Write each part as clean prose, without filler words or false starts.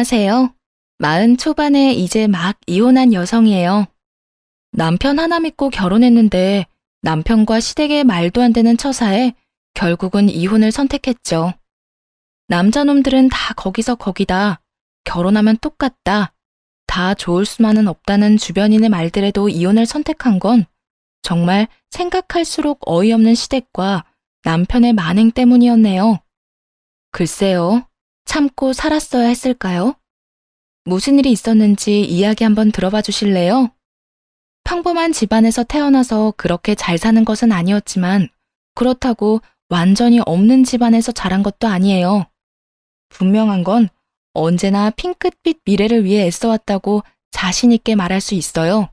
안녕하세요. 40 초반에 이제 막 이혼한 여성이에요. 남편 하나 믿고 결혼했는데 남편과 시댁의 말도 안 되는 처사에 결국은 이혼을 선택했죠. 남자놈들은 다 거기서 거기다. 결혼하면 똑같다. 다 좋을 수만은 없다는 주변인의 말들에도 이혼을 선택한 건 정말 생각할수록 어이없는 시댁과 남편의 만행 때문이었네요. 글쎄요. 참고 살았어야 했을까요? 무슨 일이 있었는지 이야기 한번 들어봐 주실래요? 평범한 집안에서 태어나서 그렇게 잘 사는 것은 아니었지만 그렇다고 완전히 없는 집안에서 자란 것도 아니에요. 분명한 건 언제나 핑크빛 미래를 위해 애써왔다고 자신 있게 말할 수 있어요.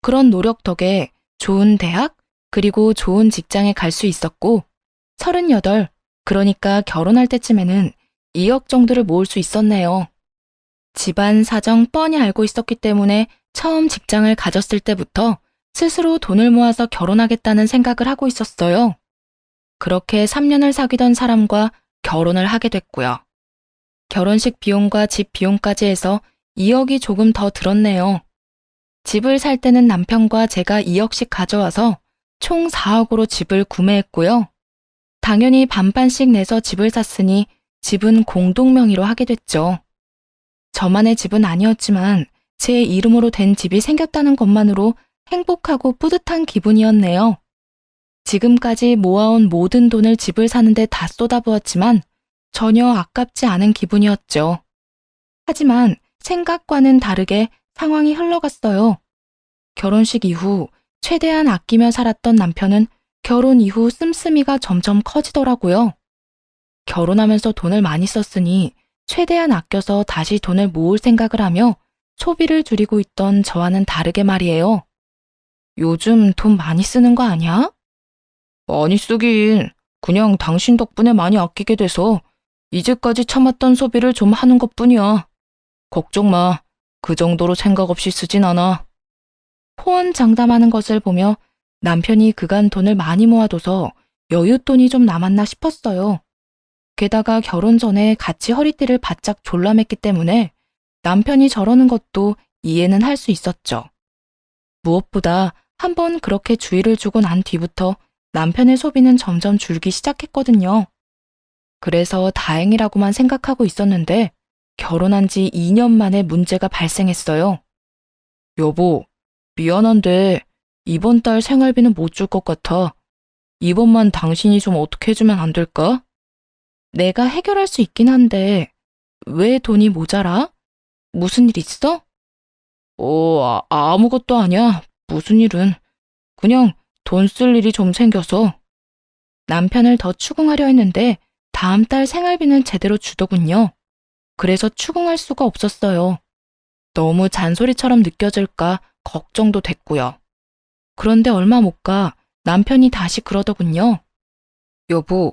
그런 노력 덕에 좋은 대학 그리고 좋은 직장에 갈 수 있었고 38, 그러니까 결혼할 때쯤에는 2억 정도를 모을 수 있었네요. 집안 사정 뻔히 알고 있었기 때문에 처음 직장을 가졌을 때부터 스스로 돈을 모아서 결혼하겠다는 생각을 하고 있었어요. 그렇게 3년을 사귀던 사람과 결혼을 하게 됐고요. 결혼식 비용과 집 비용까지 해서 2억이 조금 더 들었네요. 집을 살 때는 남편과 제가 2억씩 가져와서 총 4억으로 집을 구매했고요. 당연히 반반씩 내서 집을 샀으니 집은 공동 명의로 하게 됐죠. 저만의 집은 아니었지만 제 이름으로 된 집이 생겼다는 것만으로 행복하고 뿌듯한 기분이었네요. 지금까지 모아온 모든 돈을 집을 사는데 다 쏟아부었지만 전혀 아깝지 않은 기분이었죠. 하지만 생각과는 다르게 상황이 흘러갔어요. 결혼식 이후 최대한 아끼며 살았던 남편은 결혼 이후 씀씀이가 점점 커지더라고요. 결혼하면서 돈을 많이 썼으니 최대한 아껴서 다시 돈을 모을 생각을 하며 소비를 줄이고 있던 저와는 다르게 말이에요. 요즘 돈 많이 쓰는 거 아니야? 많이 쓰긴. 그냥 당신 덕분에 많이 아끼게 돼서 이제까지 참았던 소비를 좀 하는 것뿐이야. 걱정 마. 그 정도로 생각 없이 쓰진 않아. 호언장담하는 것을 보며 남편이 그간 돈을 많이 모아둬서 여윳돈이 좀 남았나 싶었어요. 게다가 결혼 전에 같이 허리띠를 바짝 졸라맸기 때문에 남편이 저러는 것도 이해는 할 수 있었죠. 무엇보다 한번 그렇게 주의를 주고 난 뒤부터 남편의 소비는 점점 줄기 시작했거든요. 그래서 다행이라고만 생각하고 있었는데 결혼한 지 2년 만에 문제가 발생했어요. 여보, 미안한데 이번 달 생활비는 못 줄 것 같아. 이번만 당신이 좀 어떻게 해주면 안 될까? 내가 해결할 수 있긴 한데 왜 돈이 모자라? 무슨 일 있어? 아무것도 아니야. 무슨 일은. 그냥 돈 쓸 일이 좀 생겨서. 남편을 더 추궁하려 했는데 다음 달 생활비는 제대로 주더군요. 그래서 추궁할 수가 없었어요. 너무 잔소리처럼 느껴질까 걱정도 됐고요. 그런데 얼마 못 가 남편이 다시 그러더군요. 여보,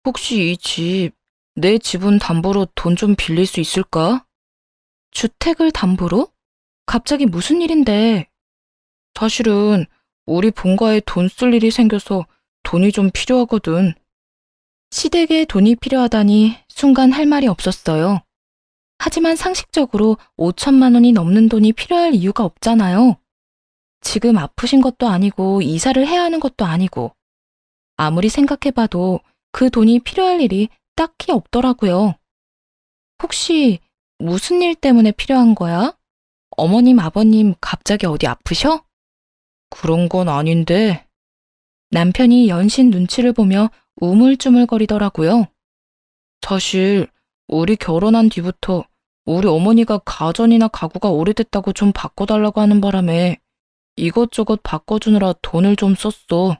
혹시 이 집, 내 지분 담보로 돈 좀 빌릴 수 있을까? 주택을 담보로? 갑자기 무슨 일인데? 사실은 우리 본가에 돈 쓸 일이 생겨서 돈이 좀 필요하거든. 시댁에 돈이 필요하다니 순간 할 말이 없었어요. 하지만 상식적으로 5천만 원이 넘는 돈이 필요할 이유가 없잖아요. 지금 아프신 것도 아니고 이사를 해야 하는 것도 아니고 아무리 생각해봐도 그 돈이 필요할 일이 딱히 없더라고요. 혹시 무슨 일 때문에 필요한 거야? 어머님, 아버님 갑자기 어디 아프셔? 그런 건 아닌데. 남편이 연신 눈치를 보며 우물쭈물거리더라고요. 사실 우리 결혼한 뒤부터 우리 어머니가 가전이나 가구가 오래됐다고 좀 바꿔달라고 하는 바람에 이것저것 바꿔주느라 돈을 좀 썼어.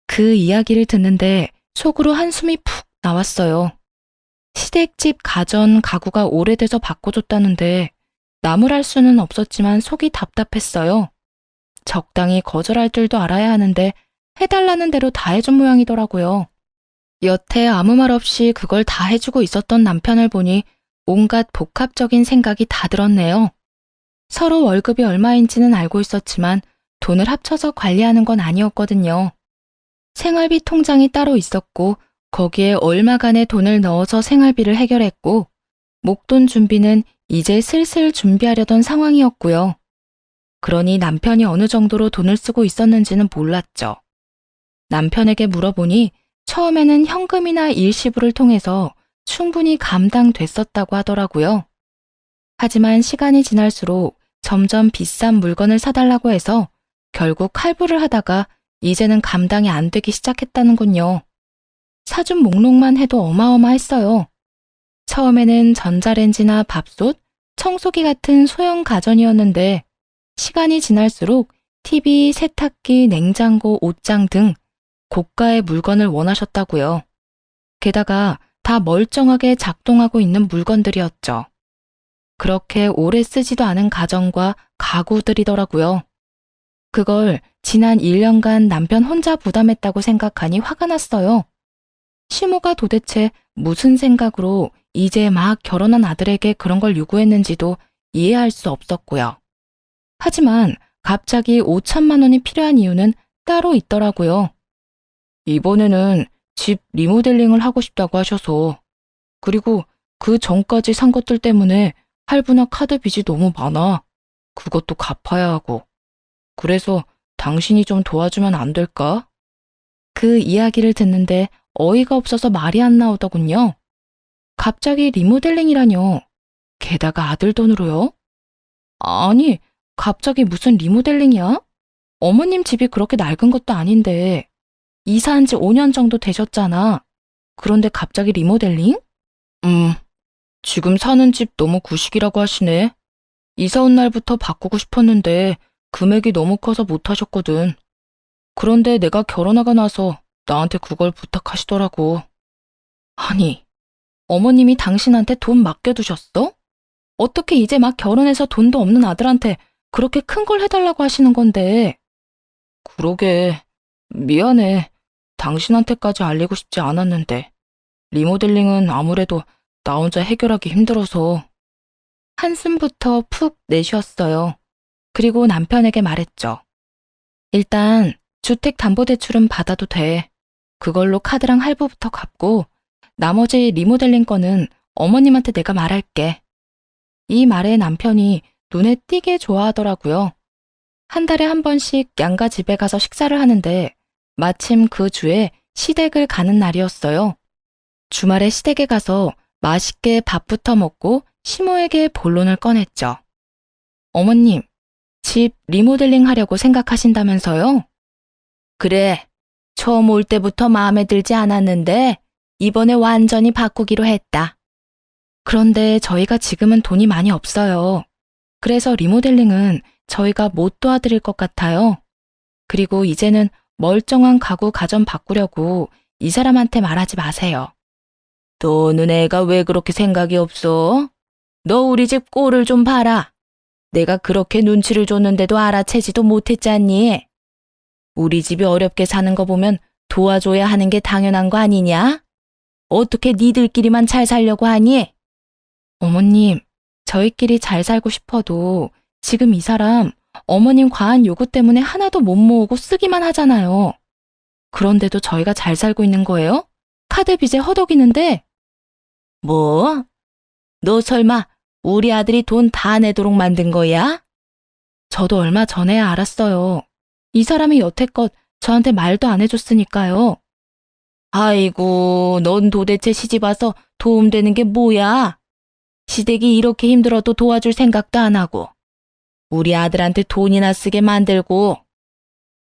그 이야기를 듣는데 속으로 한숨이 푹 나왔어요. 시댁집 가전, 가구가 오래돼서 바꿔줬다는데 나무랄 수는 없었지만 속이 답답했어요. 적당히 거절할 줄도 알아야 하는데 해달라는 대로 다 해준 모양이더라고요. 여태 아무 말 없이 그걸 다 해주고 있었던 남편을 보니 온갖 복합적인 생각이 다 들었네요. 서로 월급이 얼마인지는 알고 있었지만 돈을 합쳐서 관리하는 건 아니었거든요. 생활비 통장이 따로 있었고 거기에 얼마간의 돈을 넣어서 생활비를 해결했고 목돈 준비는 이제 슬슬 준비하려던 상황이었고요. 그러니 남편이 어느 정도로 돈을 쓰고 있었는지는 몰랐죠. 남편에게 물어보니 처음에는 현금이나 일시불을 통해서 충분히 감당됐었다고 하더라고요. 하지만 시간이 지날수록 점점 비싼 물건을 사달라고 해서 결국 할부를 하다가 이제는 감당이 안 되기 시작했다는군요. 사준 목록만 해도 어마어마했어요. 처음에는 전자레인지나 밥솥, 청소기 같은 소형 가전이었는데 시간이 지날수록 TV, 세탁기, 냉장고, 옷장 등 고가의 물건을 원하셨다고요. 게다가 다 멀쩡하게 작동하고 있는 물건들이었죠. 그렇게 오래 쓰지도 않은 가전과 가구들이더라고요. 그걸 지난 1년간 남편 혼자 부담했다고 생각하니 화가 났어요. 시모가 도대체 무슨 생각으로 이제 막 결혼한 아들에게 그런 걸 요구했는지도 이해할 수 없었고요. 하지만 갑자기 5천만 원이 필요한 이유는 따로 있더라고요. 이번에는 집 리모델링을 하고 싶다고 하셔서, 그리고 그 전까지 산 것들 때문에 할부나 카드 빚이 너무 많아. 그것도 갚아야 하고. 그래서 당신이 좀 도와주면 안 될까? 그 이야기를 듣는데 어이가 없어서 말이 안 나오더군요. 갑자기 리모델링이라뇨. 게다가 아들 돈으로요? 아니, 갑자기 무슨 리모델링이야? 어머님 집이 그렇게 낡은 것도 아닌데 이사한 지 5년 정도 되셨잖아. 그런데 갑자기 리모델링? 지금 사는 집 너무 구식이라고 하시네. 이사 온 날부터 바꾸고 싶었는데 금액이 너무 커서 못 하셨거든. 그런데 내가 결혼하고 나서 나한테 그걸 부탁하시더라고. 아니, 어머님이 당신한테 돈 맡겨두셨어? 어떻게 이제 막 결혼해서 돈도 없는 아들한테 그렇게 큰 걸 해달라고 하시는 건데. 그러게, 미안해. 당신한테까지 알리고 싶지 않았는데. 리모델링은 아무래도 나 혼자 해결하기 힘들어서. 한숨부터 푹 내쉬었어요. 그리고 남편에게 말했죠. 일단 주택담보대출은 받아도 돼. 그걸로 카드랑 할부부터 갚고 나머지 리모델링 거는 어머님한테 내가 말할게. 이 말에 남편이 눈에 띄게 좋아하더라고요. 한 달에 한 번씩 양가 집에 가서 식사를 하는데 마침 그 주에 시댁을 가는 날이었어요. 주말에 시댁에 가서 맛있게 밥부터 먹고 시모에게 본론을 꺼냈죠. 어머님, 집 리모델링 하려고 생각하신다면서요? 그래, 처음 올 때부터 마음에 들지 않았는데 이번에 완전히 바꾸기로 했다. 그런데 저희가 지금은 돈이 많이 없어요. 그래서 리모델링은 저희가 못 도와드릴 것 같아요. 그리고 이제는 멀쩡한 가구 가전 바꾸려고 이 사람한테 말하지 마세요. 너는 애가 왜 그렇게 생각이 없어? 너 우리 집 꼴을 좀 봐라. 내가 그렇게 눈치를 줬는데도 알아채지도 못했잖니. 우리 집이 어렵게 사는 거 보면 도와줘야 하는 게 당연한 거 아니냐? 어떻게 니들끼리만 잘 살려고 하니? 어머님, 저희끼리 잘 살고 싶어도 지금 이 사람 어머님 과한 요구 때문에 하나도 못 모으고 쓰기만 하잖아요. 그런데도 저희가 잘 살고 있는 거예요? 카드 빚에 허덕이는데. 뭐? 너 설마 우리 아들이 돈 다 내도록 만든 거야? 저도 얼마 전에야 알았어요. 이 사람이 여태껏 저한테 말도 안 해줬으니까요. 아이고, 넌 도대체 시집 와서 도움되는 게 뭐야? 시댁이 이렇게 힘들어도 도와줄 생각도 안 하고 우리 아들한테 돈이나 쓰게 만들고.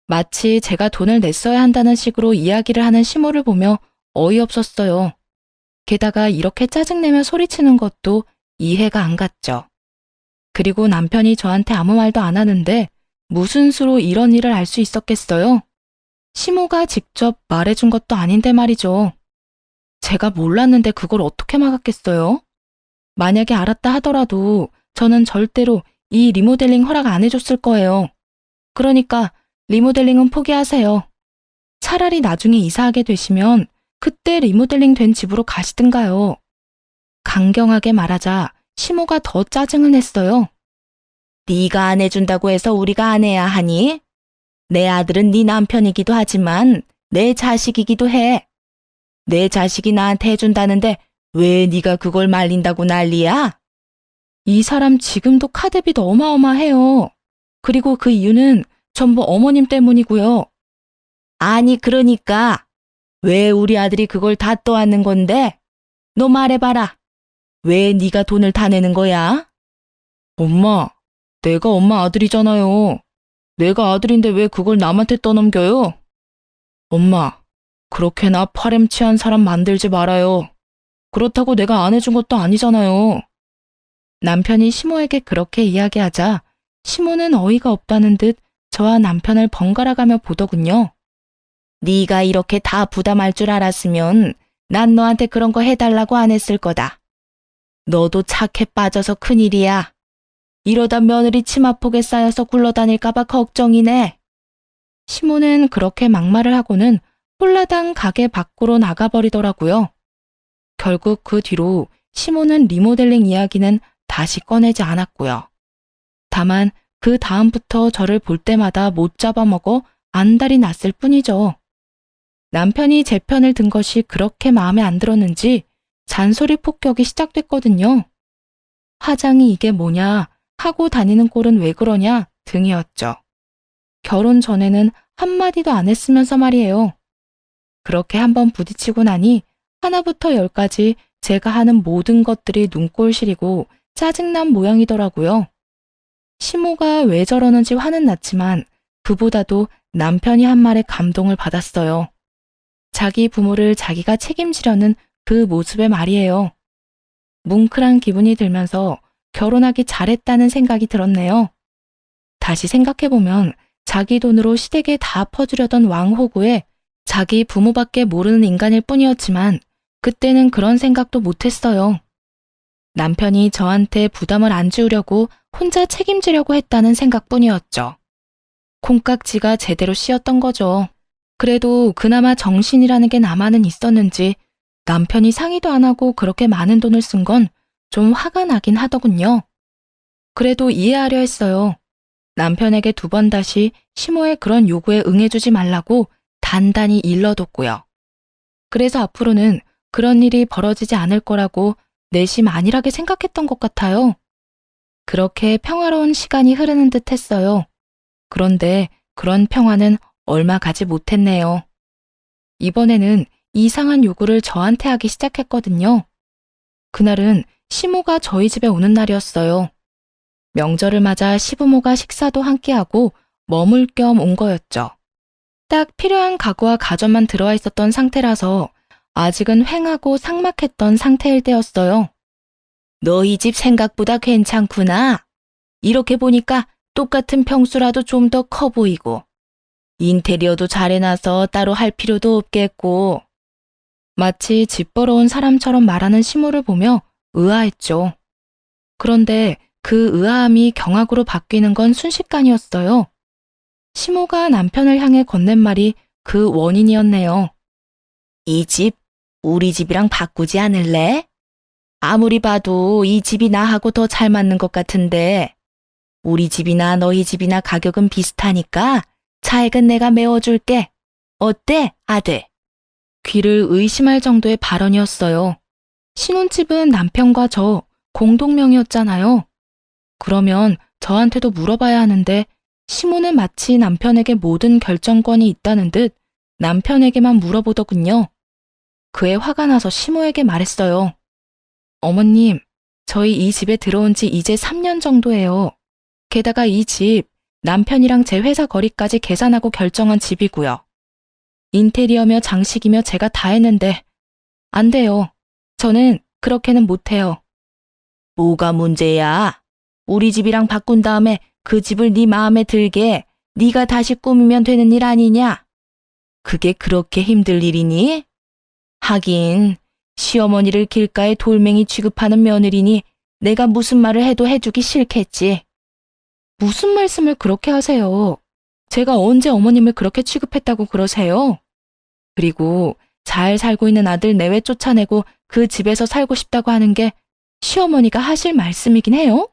마치 제가 돈을 냈어야 한다는 식으로 이야기를 하는 시모를 보며 어이없었어요. 게다가 이렇게 짜증내며 소리치는 것도 이해가 안 갔죠. 그리고 남편이 저한테 아무 말도 안 하는데 무슨 수로 이런 일을 알 수 있었겠어요? 시모가 직접 말해준 것도 아닌데 말이죠. 제가 몰랐는데 그걸 어떻게 막았겠어요? 만약에 알았다 하더라도 저는 절대로 이 리모델링 허락 안 해줬을 거예요. 그러니까 리모델링은 포기하세요. 차라리 나중에 이사하게 되시면 그때 리모델링 된 집으로 가시든가요. 강경하게 말하자 시모가 더 짜증을 냈어요. 네가 안 해준다고 해서 우리가 안 해야 하니? 내 아들은 네 남편이기도 하지만 내 자식이기도 해. 내 자식이 나한테 해준다는데 왜 네가 그걸 말린다고 난리야? 이 사람 지금도 카드빚 어마어마해요. 그리고 그 이유는 전부 어머님 때문이고요. 아니 그러니까 왜 우리 아들이 그걸 다 떠안는 건데? 너 말해봐라. 왜 네가 돈을 다 내는 거야? 엄마, 내가 엄마 아들이잖아요. 내가 아들인데 왜 그걸 남한테 떠넘겨요? 엄마, 그렇게 나 파렴치한 사람 만들지 말아요. 그렇다고 내가 안 해준 것도 아니잖아요. 남편이 시모에게 그렇게 이야기하자 시모는 어이가 없다는 듯 저와 남편을 번갈아가며 보더군요. 네가 이렇게 다 부담할 줄 알았으면 난 너한테 그런 거 해달라고 안 했을 거다. 너도 착해 빠져서 큰일이야. 이러다 며느리 치마폭에 쌓여서 굴러다닐까봐 걱정이네. 시모는 그렇게 막말을 하고는 홀라당 가게 밖으로 나가버리더라고요. 결국 그 뒤로 시모는 리모델링 이야기는 다시 꺼내지 않았고요. 다만 그 다음부터 저를 볼 때마다 못 잡아먹어 안달이 났을 뿐이죠. 남편이 제 편을 든 것이 그렇게 마음에 안 들었는지 잔소리 폭격이 시작됐거든요. 화장이 이게 뭐냐, 하고 다니는 꼴은 왜 그러냐 등이었죠. 결혼 전에는 한마디도 안 했으면서 말이에요. 그렇게 한번 부딪히고 나니 하나부터 열까지 제가 하는 모든 것들이 눈꼴 시리고 짜증난 모양이더라고요. 시모가 왜 저러는지 화는 났지만 그보다도 남편이 한 말에 감동을 받았어요. 자기 부모를 자기가 책임지려는 그 모습의 말이에요. 뭉클한 기분이 들면서 결혼하기 잘했다는 생각이 들었네요. 다시 생각해보면 자기 돈으로 시댁에 다 퍼주려던 왕호구에 자기 부모밖에 모르는 인간일 뿐이었지만 그때는 그런 생각도 못했어요. 남편이 저한테 부담을 안 주려고 혼자 책임지려고 했다는 생각뿐이었죠. 콩깍지가 제대로 씌었던 거죠. 그래도 그나마 정신이라는 게 남아는 있었는지 남편이 상의도 안 하고 그렇게 많은 돈을 쓴 건 좀 화가 나긴 하더군요. 그래도 이해하려 했어요. 남편에게 2번 다시 시모의 그런 요구에 응해주지 말라고 단단히 일러뒀고요. 그래서 앞으로는 그런 일이 벌어지지 않을 거라고 내심 안일하게 생각했던 것 같아요. 그렇게 평화로운 시간이 흐르는 듯 했어요. 그런데 그런 평화는 얼마 가지 못했네요. 이번에는 이상한 요구를 저한테 하기 시작했거든요. 그날은 시모가 저희 집에 오는 날이었어요. 명절을 맞아 시부모가 식사도 함께하고 머물 겸 온 거였죠. 딱 필요한 가구와 가전만 들어와 있었던 상태라서 아직은 휑하고 삭막했던 상태일 때였어요. 너희 집 생각보다 괜찮구나. 이렇게 보니까 똑같은 평수라도 좀 더 커 보이고 인테리어도 잘 해놔서 따로 할 필요도 없겠고. 마치 집 보러 온 사람처럼 말하는 시모를 보며 의아했죠. 그런데 그 의아함이 경악으로 바뀌는 건 순식간이었어요. 시모가 남편을 향해 건넨 말이 그 원인이었네요. 이 집, 우리 집이랑 바꾸지 않을래? 아무리 봐도 이 집이 나하고 더 잘 맞는 것 같은데 우리 집이나 너희 집이나 가격은 비슷하니까 차액은 내가 메워줄게. 어때, 아들? 귀를 의심할 정도의 발언이었어요. 신혼집은 남편과 저 공동명의였잖아요. 그러면 저한테도 물어봐야 하는데 시모는 마치 남편에게 모든 결정권이 있다는 듯 남편에게만 물어보더군요. 그에 화가 나서 시모에게 말했어요. 어머님, 저희 이 집에 들어온 지 이제 3년 정도예요. 게다가 이 집 남편이랑 제 회사 거리까지 계산하고 결정한 집이고요. 인테리어며 장식이며 제가 다 했는데 안 돼요. 저는 그렇게는 못해요. 뭐가 문제야? 우리 집이랑 바꾼 다음에 그 집을 네 마음에 들게 네가 다시 꾸미면 되는 일 아니냐? 그게 그렇게 힘들 일이니? 하긴 시어머니를 길가에 돌멩이 취급하는 며느리니 내가 무슨 말을 해도 해주기 싫겠지. 무슨 말씀을 그렇게 하세요? 제가 언제 어머님을 그렇게 취급했다고 그러세요? 그리고 잘 살고 있는 아들 내외 쫓아내고 그 집에서 살고 싶다고 하는 게 시어머니가 하실 말씀이긴 해요?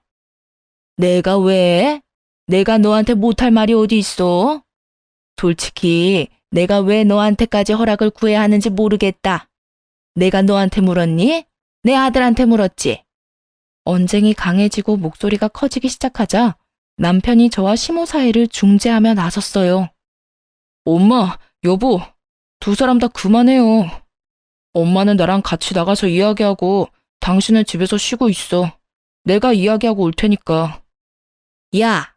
내가 왜? 내가 너한테 못할 말이 어디 있어? 솔직히 내가 왜 너한테까지 허락을 구해야 하는지 모르겠다. 내가 너한테 물었니? 내 아들한테 물었지. 언쟁이 강해지고 목소리가 커지기 시작하자 남편이 저와 시모 사이를 중재하며 나섰어요. 엄마, 여보, 두 사람 다 그만해요. 엄마는 나랑 같이 나가서 이야기하고 당신은 집에서 쉬고 있어. 내가 이야기하고 올 테니까. 야,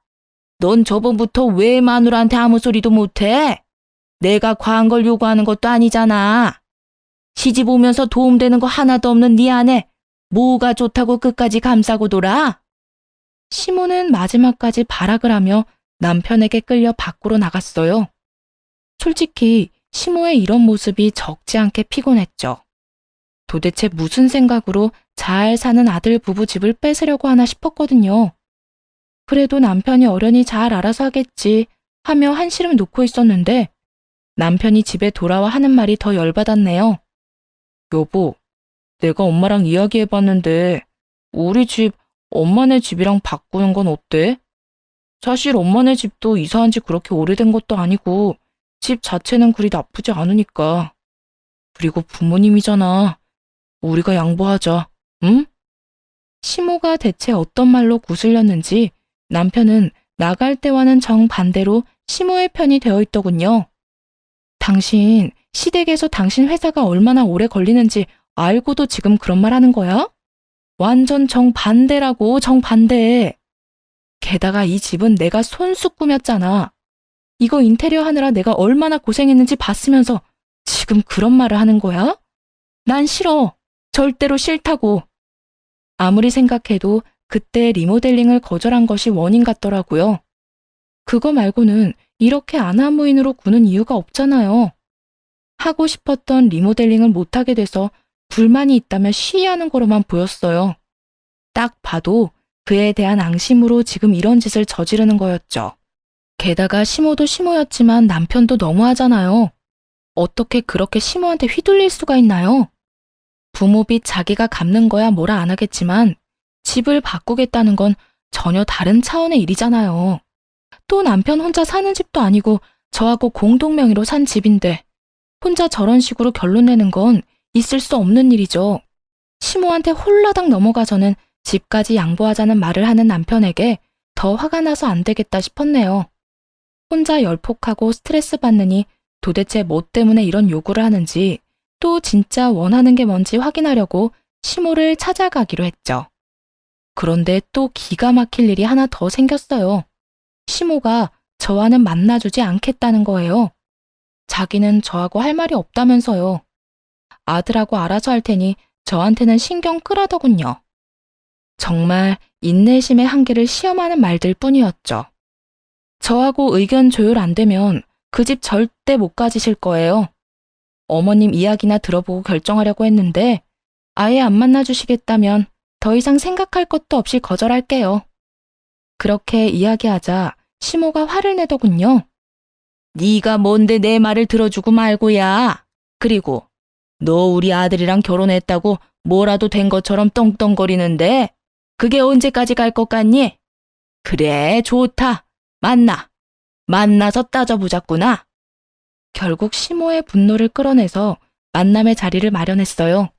넌 저번부터 왜 마누라한테 아무 소리도 못해? 내가 과한 걸 요구하는 것도 아니잖아. 시집 오면서 도움되는 거 하나도 없는 네 아내, 뭐가 좋다고 끝까지 감싸고 돌아? 시모는 마지막까지 발악을 하며 남편에게 끌려 밖으로 나갔어요. 솔직히 시모의 이런 모습이 적지 않게 피곤했죠. 도대체 무슨 생각으로 잘 사는 아들 부부 집을 뺏으려고 하나 싶었거든요. 그래도 남편이 어련히 잘 알아서 하겠지 하며 한시름 놓고 있었는데 남편이 집에 돌아와 하는 말이 더 열받았네요. 여보, 내가 엄마랑 이야기해봤는데 우리 집 엄마네 집이랑 바꾸는 건 어때? 사실 엄마네 집도 이사한 지 그렇게 오래된 것도 아니고 집 자체는 그리 나쁘지 않으니까. 그리고 부모님이잖아. 우리가 양보하자, 응? 시모가 대체 어떤 말로 구슬렸는지 남편은 나갈 때와는 정반대로 시모의 편이 되어 있더군요. 당신, 시댁에서 당신 회사가 얼마나 오래 걸리는지 알고도 지금 그런 말 하는 거야? 완전 정반대라고, 정반대. 게다가 이 집은 내가 손수 꾸몄잖아. 이거 인테리어 하느라 내가 얼마나 고생했는지 봤으면서 지금 그런 말을 하는 거야? 난 싫어. 절대로 싫다고. 아무리 생각해도 그때 리모델링을 거절한 것이 원인 같더라고요. 그거 말고는 이렇게 아나무인으로 구는 이유가 없잖아요. 하고 싶었던 리모델링을 못하게 돼서 불만이 있다며 시위하는 거로만 보였어요. 딱 봐도 그에 대한 앙심으로 지금 이런 짓을 저지르는 거였죠. 게다가 시모도 시모였지만 남편도 너무하잖아요. 어떻게 그렇게 시모한테 휘둘릴 수가 있나요? 부모빚 자기가 갚는 거야 뭐라 안 하겠지만 집을 바꾸겠다는 건 전혀 다른 차원의 일이잖아요. 또 남편 혼자 사는 집도 아니고 저하고 공동 명의로 산 집인데 혼자 저런 식으로 결론 내는 건 있을 수 없는 일이죠. 시모한테 홀라당 넘어가서는 집까지 양보하자는 말을 하는 남편에게 더 화가 나서 안 되겠다 싶었네요. 혼자 열폭하고 스트레스 받느니 도대체 뭐 때문에 이런 요구를 하는지 또 진짜 원하는 게 뭔지 확인하려고 시모를 찾아가기로 했죠. 그런데 또 기가 막힐 일이 하나 더 생겼어요. 시모가 저와는 만나주지 않겠다는 거예요. 자기는 저하고 할 말이 없다면서요. 아들하고 알아서 할 테니 저한테는 신경 끄라더군요. 정말 인내심의 한계를 시험하는 말들 뿐이었죠. 저하고 의견 조율 안 되면 그 집 절대 못 가지실 거예요. 어머님 이야기나 들어보고 결정하려고 했는데 아예 안 만나주시겠다면 더 이상 생각할 것도 없이 거절할게요. 그렇게 이야기하자 시모가 화를 내더군요. 네가 뭔데 내 말을 들어주고 말고야. 그리고 너 우리 아들이랑 결혼했다고 뭐라도 된 것처럼 떵떵거리는데 그게 언제까지 갈 것 같니? 그래, 좋다. 만나서 따져보자꾸나. 결국 시모의 분노를 끌어내서 만남의 자리를 마련했어요.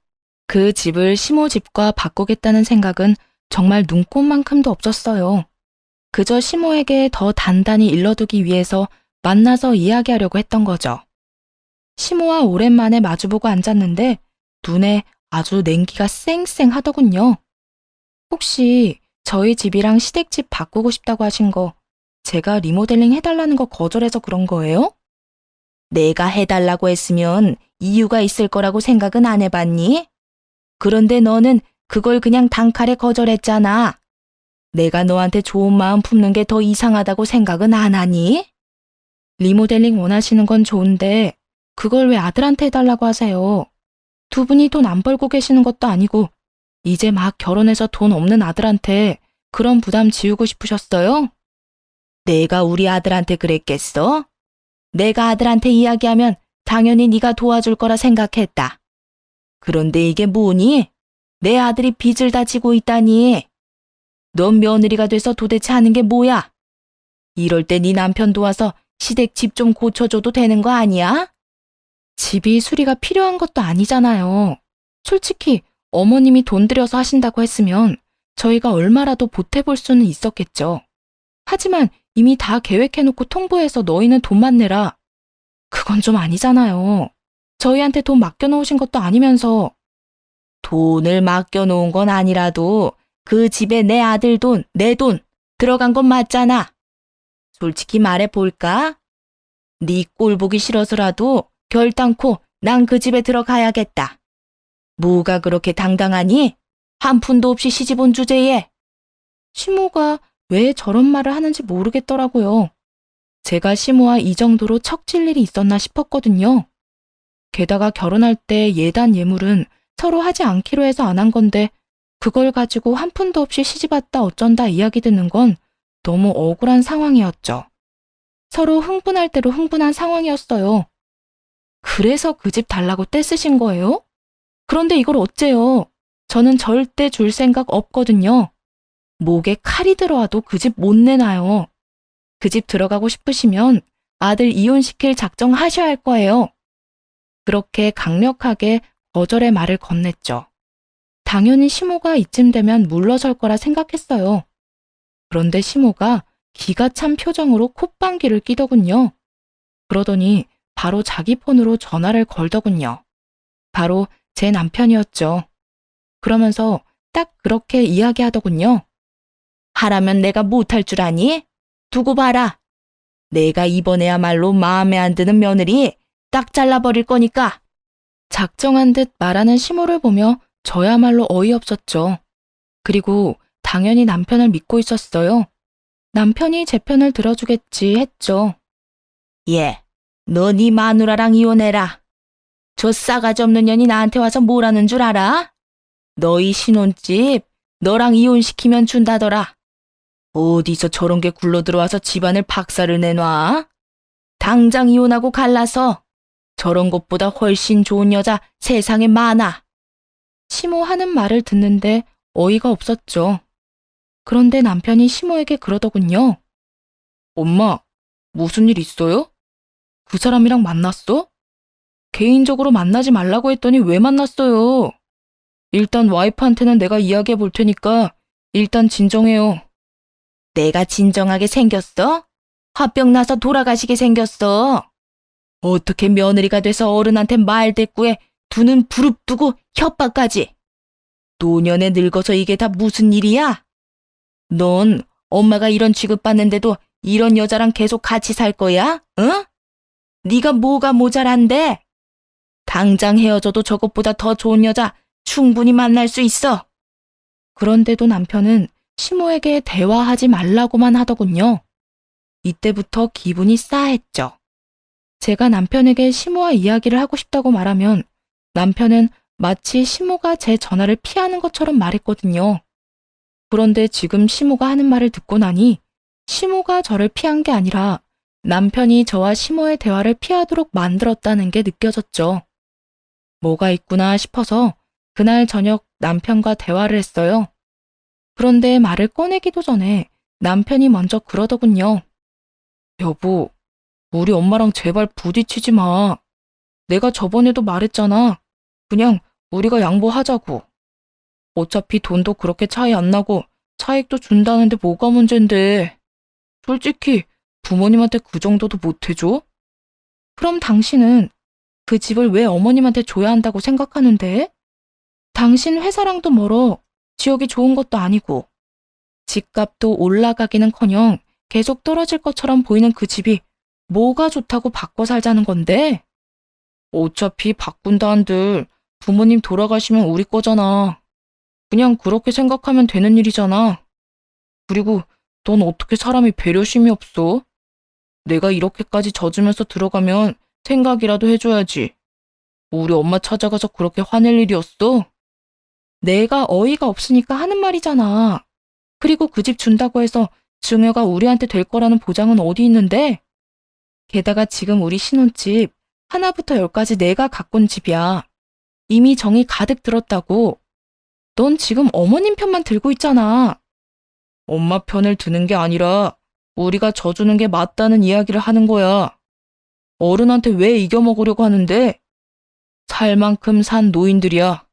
그 집을 시모 집과 바꾸겠다는 생각은 정말 눈꼽만큼도 없었어요. 그저 시모에게 더 단단히 일러두기 위해서 만나서 이야기하려고 했던 거죠. 시모와 오랜만에 마주보고 앉았는데 눈에 아주 냉기가 쌩쌩하더군요. 혹시 저희 집이랑 시댁집 바꾸고 싶다고 하신 거 제가 리모델링 해달라는 거 거절해서 그런 거예요? 내가 해달라고 했으면 이유가 있을 거라고 생각은 안 해봤니? 그런데 너는 그걸 그냥 단칼에 거절했잖아. 내가 너한테 좋은 마음 품는 게 더 이상하다고 생각은 안 하니? 리모델링 원하시는 건 좋은데 그걸 왜 아들한테 해달라고 하세요? 두 분이 돈 안 벌고 계시는 것도 아니고 이제 막 결혼해서 돈 없는 아들한테 그런 부담 지우고 싶으셨어요? 내가 우리 아들한테 그랬겠어? 내가 아들한테 이야기하면 당연히 네가 도와줄 거라 생각했다. 그런데 이게 뭐니? 내 아들이 빚을 다 지고 있다니. 넌 며느리가 돼서 도대체 하는 게 뭐야? 이럴 때 네 남편 도와서 시댁 집 좀 고쳐줘도 되는 거 아니야? 집이 수리가 필요한 것도 아니잖아요. 솔직히 어머님이 돈 들여서 하신다고 했으면 저희가 얼마라도 보태볼 수는 있었겠죠. 하지만 이미 다 계획해놓고 통보해서 너희는 돈만 내라. 그건 좀 아니잖아요. 저희한테 돈 맡겨놓으신 것도 아니면서. 돈을 맡겨놓은 건 아니라도 그 집에 내 아들 돈, 내 돈 들어간 건 맞잖아. 솔직히 말해볼까? 네 꼴 보기 싫어서라도 결단코 난 그 집에 들어가야겠다. 뭐가 그렇게 당당하니? 한 푼도 없이 시집 온 주제에. 시모가 왜 저런 말을 하는지 모르겠더라고요. 제가 시모와 이 정도로 척질 일이 있었나 싶었거든요. 게다가 결혼할 때 예단 예물은 서로 하지 않기로 해서 안 한 건데 그걸 가지고 한 푼도 없이 시집 왔다 어쩐다 이야기 듣는 건 너무 억울한 상황이었죠. 서로 흥분할 대로 흥분한 상황이었어요. 그래서 그 집 달라고 떼쓰신 거예요? 그런데 이걸 어째요? 저는 절대 줄 생각 없거든요. 목에 칼이 들어와도 그 집 못 내놔요. 그 집 들어가고 싶으시면 아들 이혼시킬 작정하셔야 할 거예요. 그렇게 강력하게 거절의 말을 건넸죠. 당연히 시모가 이쯤 되면 물러설 거라 생각했어요. 그런데 시모가 기가 찬 표정으로 콧방귀를 끼더군요. 그러더니 바로 자기 폰으로 전화를 걸더군요. 바로 제 남편이었죠. 그러면서 딱 그렇게 이야기하더군요. 하라면 내가 못할 줄 아니? 두고 봐라. 내가 이번에야말로 마음에 안 드는 며느리 딱 잘라버릴 거니까. 작정한 듯 말하는 시모를 보며 저야말로 어이없었죠. 그리고 당연히 남편을 믿고 있었어요. 남편이 제 편을 들어주겠지 했죠. 예, 너 네 마누라랑 이혼해라. 저 싸가지 없는 년이 나한테 와서 뭐라는 줄 알아? 너희 신혼집 너랑 이혼시키면 준다더라. 어디서 저런 게 굴러들어와서 집안을 박살을 내놔? 당장 이혼하고 갈라서. 저런 것보다 훨씬 좋은 여자 세상에 많아. 시모 하는 말을 듣는데 어이가 없었죠. 그런데 남편이 시모에게 그러더군요. 엄마, 무슨 일 있어요? 그 사람이랑 만났어? 개인적으로 만나지 말라고 했더니 왜 만났어요? 일단 와이프한테는 내가 이야기해 볼 테니까 일단 진정해요. 내가 진정하게 생겼어? 화병 나서 돌아가시게 생겼어. 어떻게 며느리가 돼서 어른한테 말대꾸에 두 눈 부릅뜨고 협박까지. 노년에 늙어서 이게 다 무슨 일이야? 넌 엄마가 이런 취급받는데도 이런 여자랑 계속 같이 살 거야? 응? 네가 뭐가 모자란데? 당장 헤어져도 저것보다 더 좋은 여자 충분히 만날 수 있어. 그런데도 남편은 시모에게 대화하지 말라고만 하더군요. 이때부터 기분이 싸했죠. 제가 남편에게 시모와 이야기를 하고 싶다고 말하면 남편은 마치 시모가 제 전화를 피하는 것처럼 말했거든요. 그런데 지금 시모가 하는 말을 듣고 나니 시모가 저를 피한 게 아니라 남편이 저와 시모의 대화를 피하도록 만들었다는 게 느껴졌죠. 뭐가 있구나 싶어서 그날 저녁 남편과 대화를 했어요. 그런데 말을 꺼내기도 전에 남편이 먼저 그러더군요. 여보, 우리 엄마랑 제발 부딪히지 마. 내가 저번에도 말했잖아. 그냥 우리가 양보하자고. 어차피 돈도 그렇게 차이 안 나고 차익도 준다는데 뭐가 문젠데. 솔직히 부모님한테 그 정도도 못 해줘? 그럼 당신은 그 집을 왜 어머님한테 줘야 한다고 생각하는데? 당신 회사랑도 멀어. 지역이 좋은 것도 아니고. 집값도 올라가기는커녕 계속 떨어질 것처럼 보이는 그 집이 뭐가 좋다고 바꿔 살자는 건데? 어차피 바꾼다 한들 부모님 돌아가시면 우리 거잖아. 그냥 그렇게 생각하면 되는 일이잖아. 그리고 넌 어떻게 사람이 배려심이 없어? 내가 이렇게까지 져주면서 들어가면 생각이라도 해줘야지. 우리 엄마 찾아가서 그렇게 화낼 일이었어? 내가 어이가 없으니까 하는 말이잖아. 그리고 그 집 준다고 해서 증여가 우리한테 될 거라는 보장은 어디 있는데? 게다가 지금 우리 신혼집 하나부터 열까지 내가 가꾼 집이야. 이미 정이 가득 들었다고. 넌 지금 어머님 편만 들고 있잖아. 엄마 편을 드는 게 아니라 우리가 져주는 게 맞다는 이야기를 하는 거야. 어른한테 왜 이겨먹으려고 하는데? 살 만큼 산 노인들이야.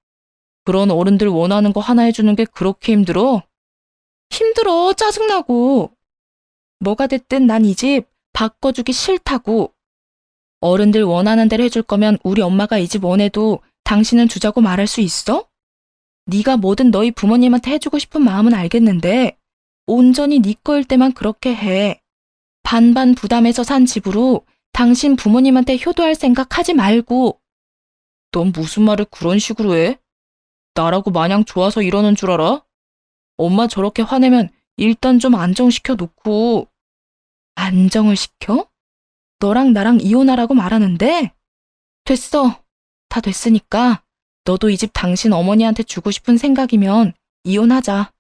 그런 어른들 원하는 거 하나 해주는 게 그렇게 힘들어? 힘들어, 짜증나고. 뭐가 됐든 난 이 집 바꿔주기 싫다고. 어른들 원하는 대로 해줄 거면 우리 엄마가 이 집 원해도 당신은 주자고 말할 수 있어? 네가 뭐든 너희 부모님한테 해주고 싶은 마음은 알겠는데 온전히 네 거일 때만 그렇게 해. 반반 부담해서 산 집으로 당신 부모님한테 효도할 생각 하지 말고. 넌 무슨 말을 그런 식으로 해? 나라고 마냥 좋아서 이러는 줄 알아? 엄마 저렇게 화내면 일단 좀 안정시켜 놓고. 안정을 시켜? 너랑 나랑 이혼하라고 말하는데? 됐어. 다 됐으니까 너도 이 집 당신 어머니한테 주고 싶은 생각이면 이혼하자.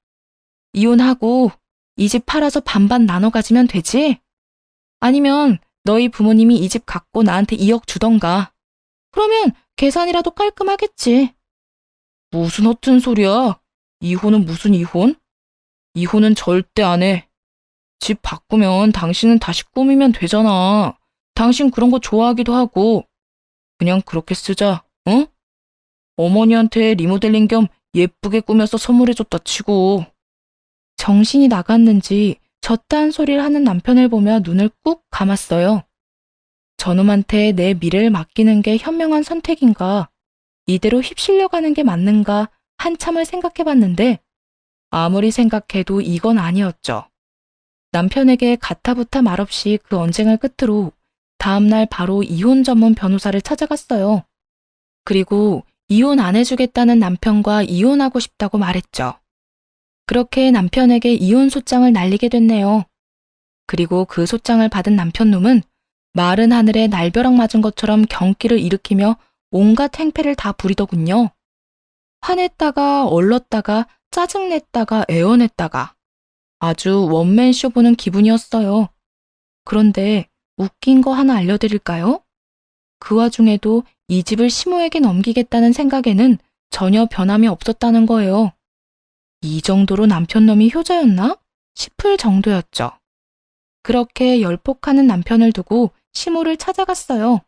이혼하고 이 집 팔아서 반반 나눠 가지면 되지? 아니면 너희 부모님이 이 집 갖고 나한테 2억 주던가. 그러면 계산이라도 깔끔하겠지. 무슨 허튼 소리야? 이혼은 무슨 이혼? 이혼은 절대 안 해. 집 바꾸면 당신은 다시 꾸미면 되잖아. 당신 그런 거 좋아하기도 하고. 그냥 그렇게 쓰자, 응? 어머니한테 리모델링 겸 예쁘게 꾸며서 선물해줬다 치고. 정신이 나갔는지 저딴 소리를 하는 남편을 보며 눈을 꾹 감았어요. 저놈한테 내 미래를 맡기는 게 현명한 선택인가, 이대로 휩쓸려 가는 게 맞는가 한참을 생각해봤는데 아무리 생각해도 이건 아니었죠. 남편에게 가타부타 말없이 그 언쟁을 끝으로 다음날 바로 이혼 전문 변호사를 찾아갔어요. 그리고 이혼 안 해주겠다는 남편과 이혼하고 싶다고 말했죠. 그렇게 남편에게 이혼 소장을 날리게 됐네요. 그리고 그 소장을 받은 남편 놈은 마른 하늘에 날벼락 맞은 것처럼 경기를 일으키며 온갖 행패를 다 부리더군요. 화냈다가 얼렀다가 짜증냈다가 애원했다가 아주 원맨쇼 보는 기분이었어요. 그런데 웃긴 거 하나 알려드릴까요? 그 와중에도 이 집을 시모에게 넘기겠다는 생각에는 전혀 변함이 없었다는 거예요. 이 정도로 남편놈이 효자였나 싶을 정도였죠. 그렇게 열폭하는 남편을 두고 시모를 찾아갔어요.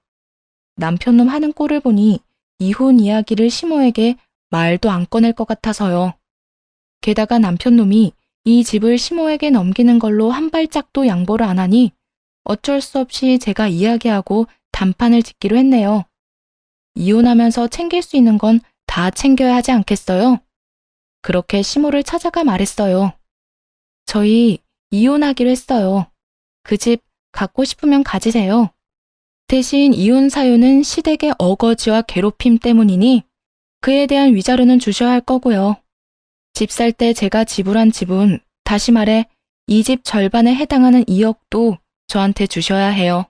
남편놈 하는 꼴을 보니 이혼 이야기를 시모에게 말도 안 꺼낼 것 같아서요. 게다가 남편놈이 이 집을 시모에게 넘기는 걸로 한 발짝도 양보를 안 하니 어쩔 수 없이 제가 이야기하고 단판을 짓기로 했네요. 이혼하면서 챙길 수 있는 건 다 챙겨야 하지 않겠어요? 그렇게 시모를 찾아가 말했어요. 저희 이혼하기로 했어요. 그 집 갖고 싶으면 가지세요. 대신 이혼 사유는 시댁의 어거지와 괴롭힘 때문이니 그에 대한 위자료는 주셔야 할 거고요. 집 살 때 제가 지불한 지분, 다시 말해 이 집 절반에 해당하는 2억도 저한테 주셔야 해요.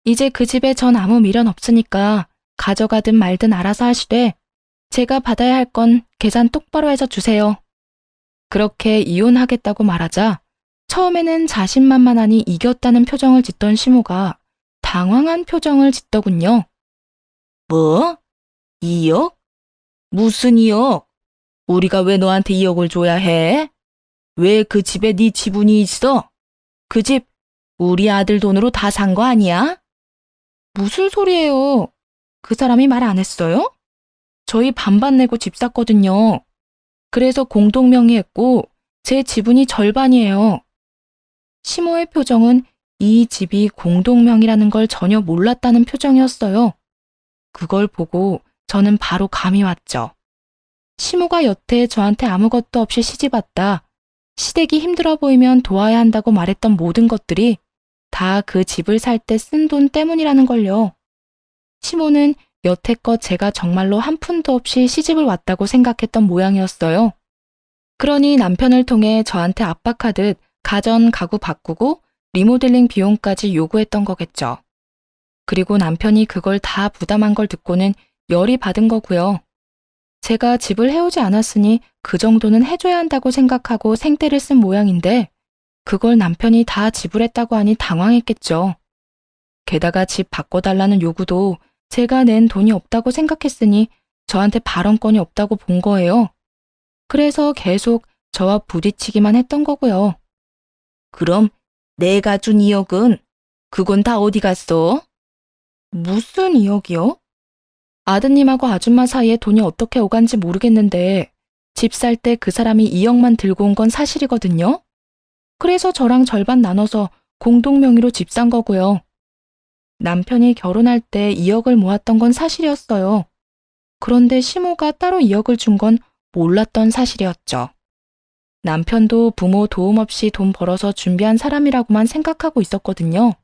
이제 그 집에 전 아무 미련 없으니까 가져가든 말든 알아서 하시되 제가 받아야 할 건 계산 똑바로 해서 주세요. 그렇게 이혼하겠다고 말하자 처음에는 자신만만하니 이겼다는 표정을 짓던 시모가 당황한 표정을 짓더군요. 뭐? 2억? 무슨 2억? 우리가 왜 너한테 2억을 줘야 해? 왜 그 집에 네 지분이 있어? 그 집 우리 아들 돈으로 다 산 거 아니야? 무슨 소리예요? 그 사람이 말 안 했어요? 저희 반반 내고 집 샀거든요. 그래서 공동명의했고 제 지분이 절반이에요. 시모의 표정은 이 집이 공동명의라는 걸 전혀 몰랐다는 표정이었어요. 그걸 보고 저는 바로 감이 왔죠. 시모가 여태 저한테 아무것도 없이 시집왔다, 시댁이 힘들어 보이면 도와야 한다고 말했던 모든 것들이 다 그 집을 살 때 쓴 돈 때문이라는 걸요. 시모는 여태껏 제가 정말로 한 푼도 없이 시집을 왔다고 생각했던 모양이었어요. 그러니 남편을 통해 저한테 압박하듯 가전 가구 바꾸고 리모델링 비용까지 요구했던 거겠죠. 그리고 남편이 그걸 다 부담한 걸 듣고는 열이 받은 거고요. 제가 집을 해오지 않았으니 그 정도는 해줘야 한다고 생각하고 생떼를 쓴 모양인데 그걸 남편이 다 지불했다고 하니 당황했겠죠. 게다가 집 바꿔달라는 요구도 제가 낸 돈이 없다고 생각했으니 저한테 발언권이 없다고 본 거예요. 그래서 계속 저와 부딪히기만 했던 거고요. 그럼 내가 준 2억은 그건 다 어디 갔어? 무슨 2억이요? 아드님하고 아줌마 사이에 돈이 어떻게 오간지 모르겠는데 집 살 때 그 사람이 2억만 들고 온 건 사실이거든요. 그래서 저랑 절반 나눠서 공동 명의로 집 산 거고요. 남편이 결혼할 때 2억을 모았던 건 사실이었어요. 그런데 시모가 따로 2억을 준 건 몰랐던 사실이었죠. 남편도 부모 도움 없이 돈 벌어서 준비한 사람이라고만 생각하고 있었거든요.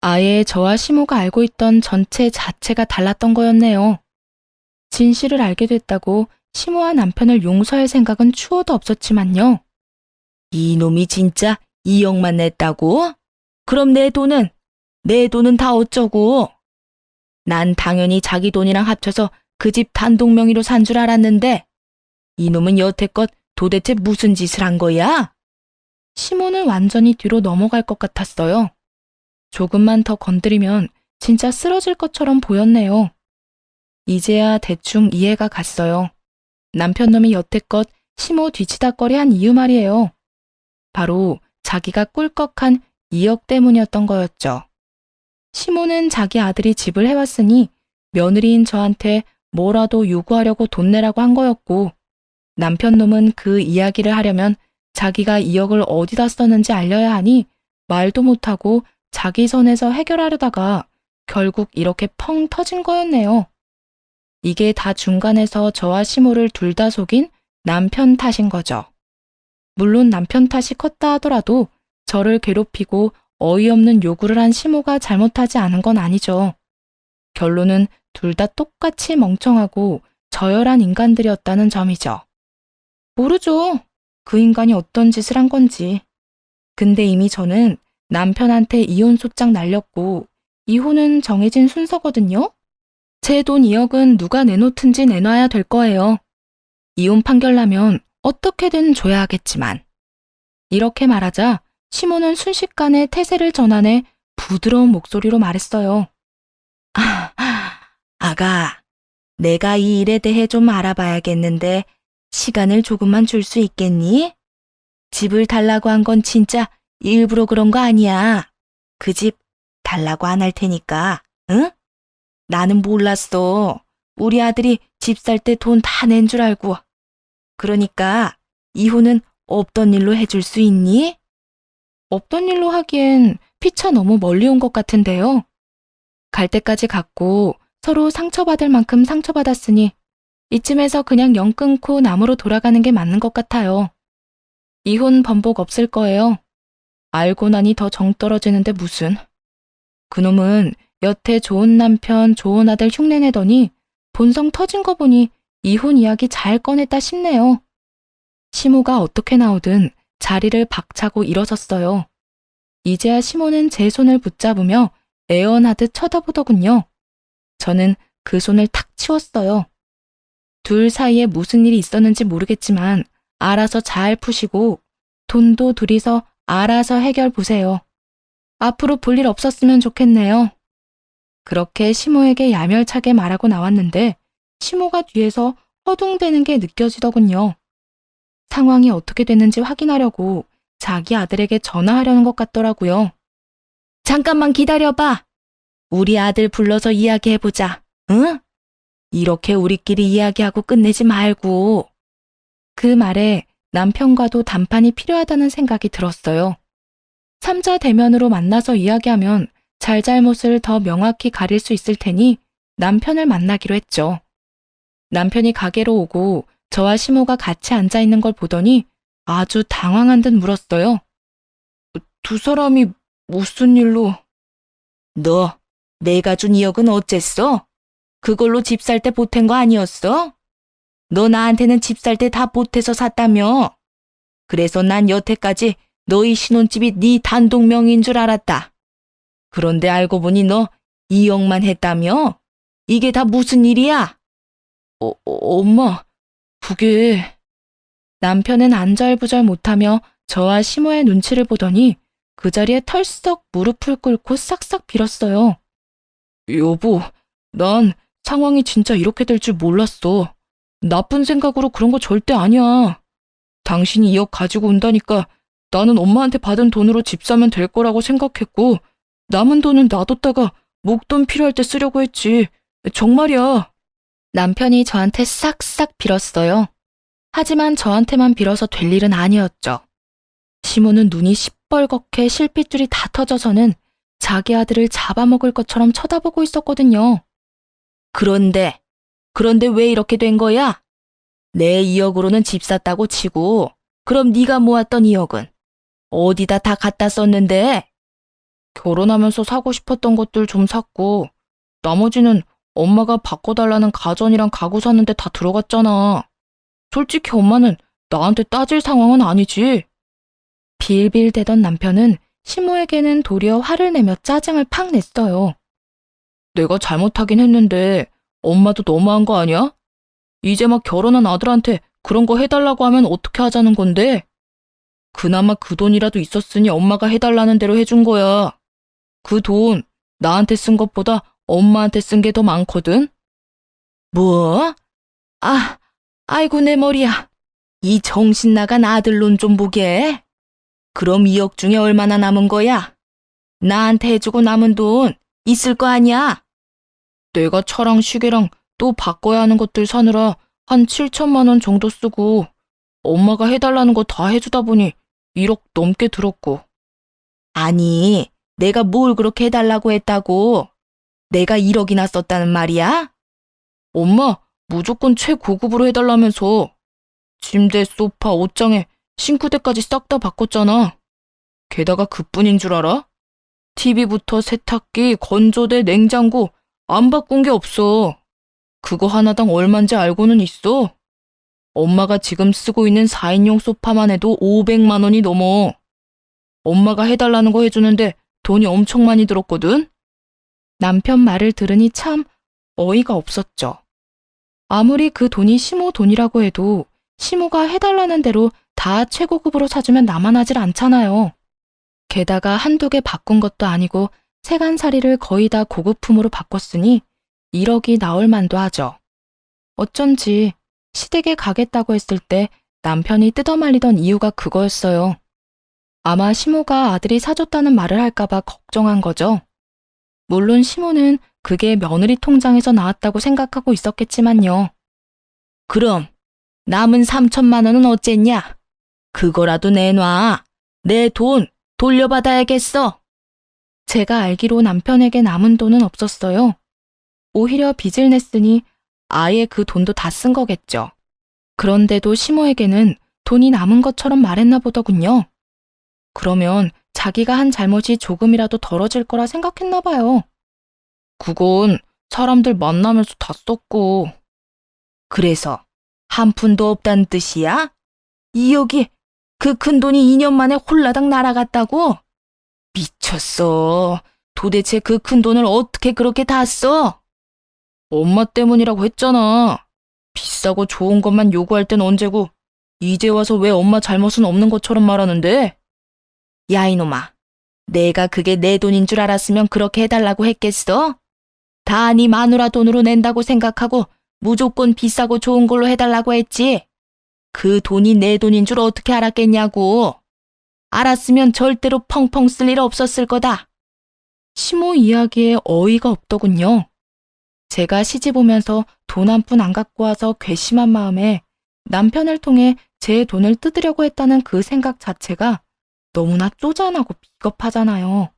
아예 저와 시모가 알고 있던 전체 자체가 달랐던 거였네요. 진실을 알게 됐다고 시모와 남편을 용서할 생각은 추호도 없었지만요. 이놈이 진짜 2억만 냈다고? 그럼 내 돈은 다 어쩌고? 난 당연히 자기 돈이랑 합쳐서 그 집 단독 명의로 산 줄 알았는데 이놈은 여태껏 도대체 무슨 짓을 한 거야? 시모는 완전히 뒤로 넘어갈 것 같았어요. 조금만 더 건드리면 진짜 쓰러질 것처럼 보였네요. 이제야 대충 이해가 갔어요. 남편 놈이 여태껏 시모 뒤치다꺼리한 이유 말이에요. 바로 자기가 꿀꺽한 2억 때문이었던 거였죠. 시모는 자기 아들이 집을 해왔으니 며느리인 저한테 뭐라도 요구하려고 돈 내라고 한 거였고, 남편 놈은 그 이야기를 하려면 자기가 2억을 어디다 썼는지 알려야 하니 말도 못하고 자기 선에서 해결하려다가 결국 이렇게 펑 터진 거였네요. 이게 다 중간에서 저와 시모를 둘 다 속인 남편 탓인 거죠. 물론 남편 탓이 컸다 하더라도 저를 괴롭히고 어이없는 요구를 한 시모가 잘못하지 않은 건 아니죠. 결론은 둘 다 똑같이 멍청하고 저열한 인간들이었다는 점이죠. 모르죠. 그 인간이 어떤 짓을 한 건지. 근데 이미 저는 남편한테 이혼 소장 날렸고 이혼은 정해진 순서거든요. 제 돈 2억은 누가 내놓든지 내놔야 될 거예요. 이혼 판결 나면 어떻게든 줘야 하겠지만. 이렇게 말하자 시모는 순식간에 태세를 전환해 부드러운 목소리로 말했어요. 아가, 내가 이 일에 대해 좀 알아봐야겠는데 시간을 조금만 줄 수 있겠니? 집을 달라고 한 건 진짜 일부러 그런 거 아니야. 그 집 달라고 안 할 테니까, 응? 나는 몰랐어. 우리 아들이 집 살 때 돈 다 낸 줄 알고. 그러니까 이혼은 없던 일로 해줄 수 있니? 없던 일로 하기엔 피차 너무 멀리 온 것 같은데요. 갈 때까지 갔고 서로 상처받을 만큼 상처받았으니 이쯤에서 그냥 영 끊고 남으로 돌아가는 게 맞는 것 같아요. 이혼 번복 없을 거예요. 알고 나니 더 정 떨어지는데 무슨. 그놈은 여태 좋은 남편, 좋은 아들 흉내내더니 본성 터진 거 보니 이혼 이야기 잘 꺼냈다 싶네요. 시모가 어떻게 나오든 자리를 박차고 일어섰어요. 이제야 시모는 제 손을 붙잡으며 애원하듯 쳐다보더군요. 저는 그 손을 탁 치웠어요. 둘 사이에 무슨 일이 있었는지 모르겠지만 알아서 잘 푸시고 돈도 둘이서 알아서 해결 보세요. 앞으로 볼 일 없었으면 좋겠네요. 그렇게 시모에게 야멸차게 말하고 나왔는데 시모가 뒤에서 허둥대는 게 느껴지더군요. 상황이 어떻게 됐는지 확인하려고 자기 아들에게 전화하려는 것 같더라고요. 잠깐만 기다려봐. 우리 아들 불러서 이야기해보자. 응? 이렇게 우리끼리 이야기하고 끝내지 말고. 그 말에 남편과도 담판이 필요하다는 생각이 들었어요. 삼자 대면으로 만나서 이야기하면 잘잘못을 더 명확히 가릴 수 있을 테니 남편을 만나기로 했죠. 남편이 가게로 오고 저와 시모가 같이 앉아 있는 걸 보더니 아주 당황한 듯 물었어요. 두 사람이 무슨 일로? 너, 내가 준 2억은 어쨌어? 그걸로 집 살 때 보탠 거 아니었어? 너 나한테는 집 살 때 다 보태서 샀다며. 그래서 난 여태까지 너희 신혼집이 네 단독 명의인 줄 알았다. 그런데 알고 보니 너 2억만 했다며? 이게 다 무슨 일이야? 엄마, 그게... 남편은 안절부절 못하며 저와 시모의 눈치를 보더니 그 자리에 털썩 무릎을 꿇고 싹싹 빌었어요. 여보, 난 상황이 진짜 이렇게 될 줄 몰랐어. 나쁜 생각으로 그런 거 절대 아니야. 당신이 2억 가지고 온다니까 나는 엄마한테 받은 돈으로 집 사면 될 거라고 생각했고 남은 돈은 놔뒀다가 목돈 필요할 때 쓰려고 했지. 정말이야. 남편이 저한테 싹싹 빌었어요. 하지만 저한테만 빌어서 될 일은 아니었죠. 시모는 눈이 시뻘겋게 실핏줄이 다 터져서는 자기 아들을 잡아먹을 것처럼 쳐다보고 있었거든요. 그런데 왜 이렇게 된 거야? 내 2억으로는 집 샀다고 치고 그럼 네가 모았던 2억은 어디다 다 갖다 썼는데? 결혼하면서 사고 싶었던 것들 좀 샀고 나머지는 엄마가 바꿔달라는 가전이랑 가구 샀는데 다 들어갔잖아. 솔직히 엄마는 나한테 따질 상황은 아니지. 빌빌대던 남편은 시모에게는 도리어 화를 내며 짜증을 팍 냈어요. 내가 잘못하긴 했는데 엄마도 너무한 거 아니야? 이제 막 결혼한 아들한테 그런 거 해달라고 하면 어떻게 하자는 건데? 그나마 그 돈이라도 있었으니 엄마가 해달라는 대로 해준 거야. 그 돈 나한테 쓴 것보다 엄마한테 쓴 게 더 많거든? 뭐? 아이고 내 머리야. 이 정신 나간 아들론 좀 보게. 그럼 2억 중에 얼마나 남은 거야? 나한테 해주고 남은 돈 있을 거 아니야? 내가 차랑 시계랑 또 바꿔야 하는 것들 사느라 한 7천만 원 정도 쓰고 엄마가 해달라는 거 다 해주다 보니 1억 넘게 들었고. 아니, 내가 뭘 그렇게 해달라고 했다고? 내가 1억이나 썼다는 말이야? 엄마, 무조건 최고급으로 해달라면서. 침대, 소파, 옷장에 싱크대까지 싹 다 바꿨잖아. 게다가 그뿐인 줄 알아? TV부터 세탁기, 건조대, 냉장고 안 바꾼 게 없어. 그거 하나당 얼만지 알고는 있어? 엄마가 지금 쓰고 있는 4인용 소파만 해도 500만 원이 넘어. 엄마가 해달라는 거 해주는데 돈이 엄청 많이 들었거든? 남편 말을 들으니 참 어이가 없었죠. 아무리 그 돈이 시모 돈이라고 해도 시모가 해달라는 대로 다 최고급으로 사주면 남아나질 않잖아요. 게다가 한두 개 바꾼 것도 아니고 세간살이를 거의 다 고급품으로 바꿨으니 1억이 나올 만도 하죠. 어쩐지 시댁에 가겠다고 했을 때 남편이 뜯어말리던 이유가 그거였어요. 아마 시모가 아들이 사줬다는 말을 할까봐 걱정한 거죠. 물론 시모는 그게 며느리 통장에서 나왔다고 생각하고 있었겠지만요. 그럼 남은 3천만 원은 어쨌냐? 그거라도 내놔. 내 돈 돌려받아야겠어. 제가 알기로 남편에게 남은 돈은 없었어요. 오히려 빚을 냈으니 아예 그 돈도 다 쓴 거겠죠. 그런데도 시모에게는 돈이 남은 것처럼 말했나 보더군요. 그러면 자기가 한 잘못이 조금이라도 덜어질 거라 생각했나 봐요. 그건 사람들 만나면서 다 썼고. 그래서 한 푼도 없다는 뜻이야? 2억이 그 큰 돈이 2년 만에 홀라당 날아갔다고? 미쳤어. 도대체 그 큰 돈을 어떻게 그렇게 다 써? 엄마 때문이라고 했잖아. 비싸고 좋은 것만 요구할 땐 언제고 이제 와서 왜 엄마 잘못은 없는 것처럼 말하는데? 야 이놈아, 내가 그게 내 돈인 줄 알았으면 그렇게 해달라고 했겠어? 다 네 마누라 돈으로 낸다고 생각하고 무조건 비싸고 좋은 걸로 해달라고 했지. 그 돈이 내 돈인 줄 어떻게 알았겠냐고. 알았으면 절대로 펑펑 쓸 일 없었을 거다. 시모 이야기에 어이가 없더군요. 제가 시집 오면서 돈 한 푼 안 갖고 와서 괘씸한 마음에 남편을 통해 제 돈을 뜯으려고 했다는 그 생각 자체가 너무나 쪼잔하고 비겁하잖아요.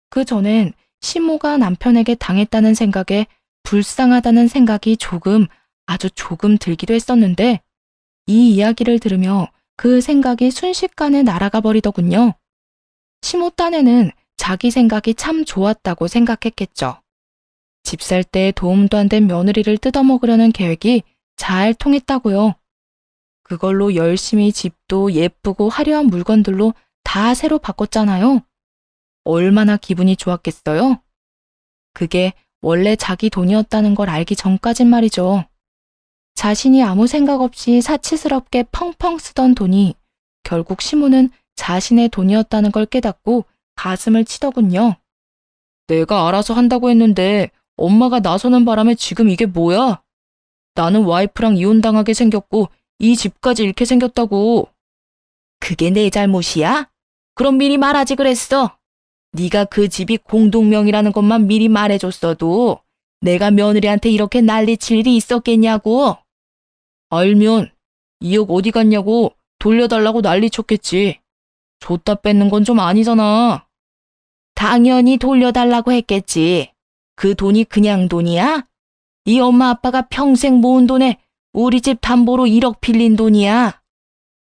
그 전엔 시모가 남편에게 당했다는 생각에 불쌍하다는 생각이 아주 조금 들기도 했었는데 이 이야기를 들으며 그 생각이 순식간에 날아가 버리더군요. 시모 딴에는 자기 생각이 참 좋았다고 생각했겠죠. 집 살 때 도움도 안 된 며느리를 뜯어먹으려는 계획이 잘 통했다고요. 그걸로 열심히 집도 예쁘고 화려한 물건들로 다 새로 바꿨잖아요. 얼마나 기분이 좋았겠어요? 그게 원래 자기 돈이었다는 걸 알기 전까진 말이죠. 자신이 아무 생각 없이 사치스럽게 펑펑 쓰던 돈이 결국 시모는 자신의 돈이었다는 걸 깨닫고 가슴을 치더군요. 내가 알아서 한다고 했는데 엄마가 나서는 바람에 지금 이게 뭐야? 나는 와이프랑 이혼당하게 생겼고 이 집까지 잃게 생겼다고. 그게 내 잘못이야? 그럼 미리 말하지 그랬어. 네가 그 집이 공동명의라는 것만 미리 말해줬어도 내가 며느리한테 이렇게 난리칠 일이 있었겠냐고. 알면 2억 어디 갔냐고 돌려달라고 난리쳤겠지. 줬다 뺏는 건 좀 아니잖아. 당연히 돌려달라고 했겠지. 그 돈이 그냥 돈이야? 네 엄마 아빠가 평생 모은 돈에 우리 집 담보로 1억 빌린 돈이야.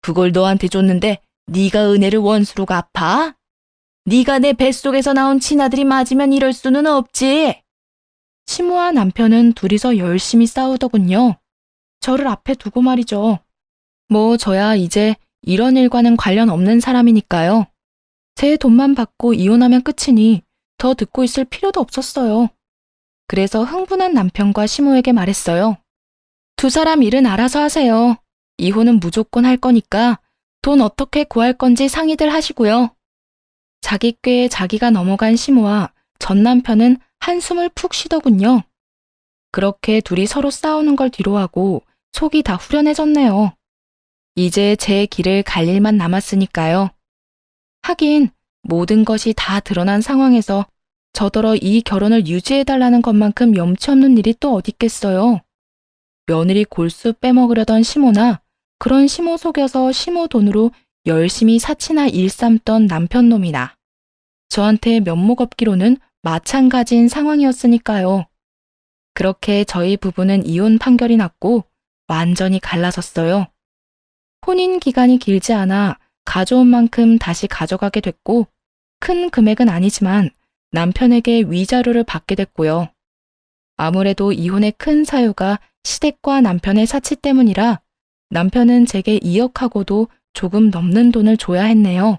그걸 너한테 줬는데 네가 은혜를 원수로 갚아? 네가 내 뱃속에서 나온 친아들이 맞으면 이럴 수는 없지. 시모와 남편은 둘이서 열심히 싸우더군요. 저를 앞에 두고 말이죠. 뭐 저야 이제 이런 일과는 관련 없는 사람이니까요. 제 돈만 받고 이혼하면 끝이니 더 듣고 있을 필요도 없었어요. 그래서 흥분한 남편과 시모에게 말했어요. 두 사람 일은 알아서 하세요. 이혼은 무조건 할 거니까 돈 어떻게 구할 건지 상의들 하시고요. 자기 꾀에 자기가 넘어간 시모와 전 남편은 한숨을 푹 쉬더군요. 그렇게 둘이 서로 싸우는 걸 뒤로하고 속이 다 후련해졌네요. 이제 제 길을 갈 일만 남았으니까요. 하긴 모든 것이 다 드러난 상황에서 저더러 이 결혼을 유지해달라는 것만큼 염치 없는 일이 또 어딨겠어요. 며느리 골수 빼먹으려던 시모나 그런 시모 속여서 시모 돈으로 열심히 사치나 일삼던 남편 놈이나 저한테 면목 없기로는 마찬가지인 상황이었으니까요. 그렇게 저희 부부는 이혼 판결이 났고 완전히 갈라섰어요. 혼인 기간이 길지 않아 가져온 만큼 다시 가져가게 됐고 큰 금액은 아니지만 남편에게 위자료를 받게 됐고요. 아무래도 이혼의 큰 사유가 시댁과 남편의 사치 때문이라 남편은 제게 2억하고도 조금 넘는 돈을 줘야 했네요.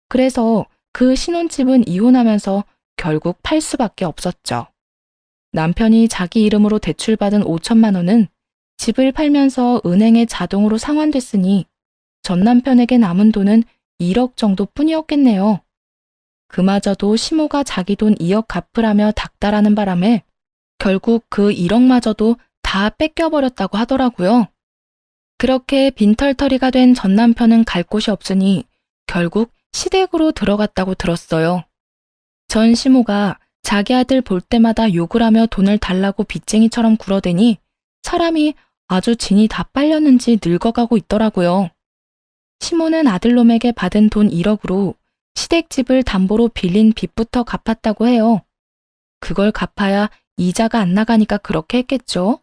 그래서 그 신혼집은 이혼하면서 결국 팔 수밖에 없었죠. 남편이 자기 이름으로 대출받은 5천만 원은 집을 팔면서 은행에 자동으로 상환됐으니 전 남편에게 남은 돈은 1억 정도뿐이었겠네요. 그마저도 시모가 자기 돈 2억 갚으라며 닥달하는 바람에 결국 그 1억마저도 다 뺏겨버렸다고 하더라고요. 그렇게 빈털터리가 된 전 남편은 갈 곳이 없으니 결국 시댁으로 들어갔다고 들었어요. 전 시모가 자기 아들 볼 때마다 욕을 하며 돈을 달라고 빚쟁이처럼 굴어대니 사람이 아주 진이 다 빨렸는지 늙어가고 있더라고요. 시모는 아들놈에게 받은 돈 1억으로 시댁집을 담보로 빌린 빚부터 갚았다고 해요. 그걸 갚아야 이자가 안 나가니까 그렇게 했겠죠.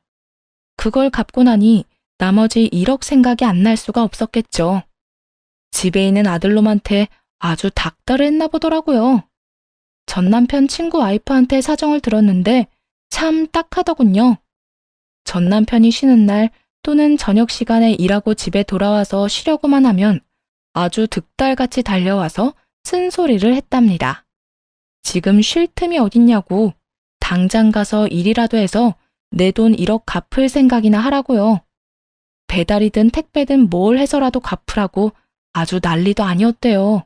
그걸 갚고 나니 나머지 1억 생각이 안 날 수가 없었겠죠. 집에 있는 아들놈한테 아주 닥달을 했나 보더라고요. 전 남편 친구 와이프한테 사정을 들었는데 참 딱하더군요. 전 남편이 쉬는 날 또는 저녁 시간에 일하고 집에 돌아와서 쉬려고만 하면 아주 득달같이 달려와서 쓴소리를 했답니다. 지금 쉴 틈이 어딨냐고 당장 가서 일이라도 해서 내 돈 1억 갚을 생각이나 하라고요. 배달이든 택배든 뭘 해서라도 갚으라고 아주 난리도 아니었대요.